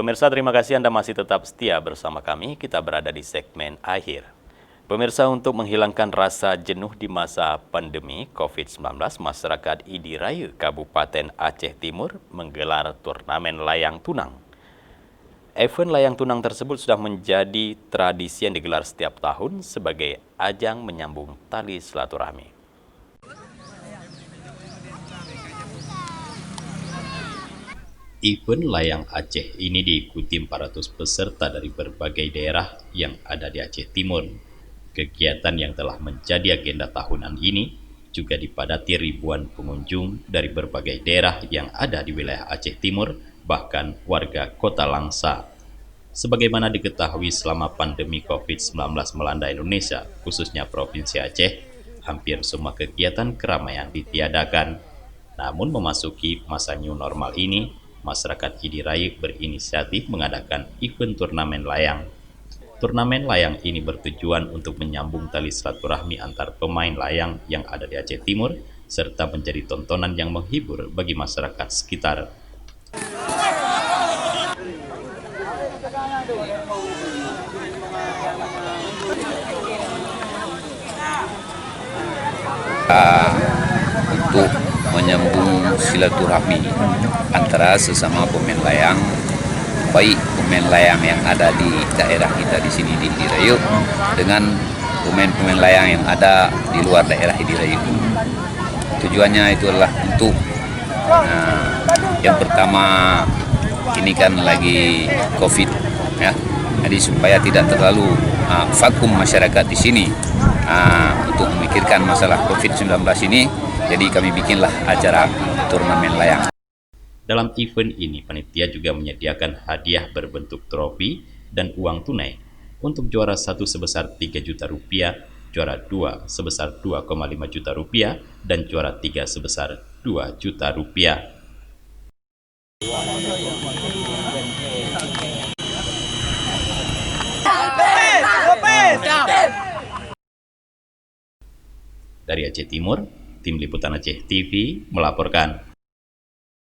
Pemirsa, terima kasih Anda masih tetap setia bersama kami. Kita berada di segmen akhir. Pemirsa, untuk menghilangkan rasa jenuh di masa pandemi COVID-19, masyarakat Idi Raya, Kabupaten Aceh Timur menggelar turnamen layang tunang. Event layang tunang tersebut sudah menjadi tradisi yang digelar setiap tahun sebagai ajang menyambung tali silaturahmi. Event Layang Aceh ini diikuti 400 peserta dari berbagai daerah yang ada di Aceh Timur. Kegiatan yang telah menjadi agenda tahunan ini juga dipadati ribuan pengunjung dari berbagai daerah yang ada di wilayah Aceh Timur, bahkan warga Kota Langsa. Sebagaimana diketahui selama pandemi COVID-19 melanda Indonesia, khususnya Provinsi Aceh, hampir semua kegiatan keramaian ditiadakan. Namun memasuki masa new normal ini, masyarakat Idi Raya berinisiatif mengadakan event turnamen layang. Turnamen layang ini bertujuan untuk menyambung tali silaturahmi antar pemain layang yang ada di Aceh Timur, serta menjadi tontonan yang menghibur bagi masyarakat sekitar. Untuk menyambung silaturahmi antara sesama pemain layang, baik pemain layang yang ada di daerah kita di sini di Idi Raya dengan pemain-pemain layang yang ada di luar daerah Idi Raya. Tujuannya itu adalah untuk yang pertama, ini kan lagi COVID ya, jadi supaya tidak terlalu vakum masyarakat di sini untuk memikirkan masalah COVID-19 ini. Jadi kami bikinlah acara turnamen layang. Dalam event ini, panitia juga menyediakan hadiah berbentuk trofi dan uang tunai. Untuk juara 1 sebesar 3 juta rupiah, juara 2 sebesar 2,5 juta rupiah, dan juara 3 sebesar 2 juta rupiah. Dari Aceh Timur, Tim Liputan Aceh TV melaporkan.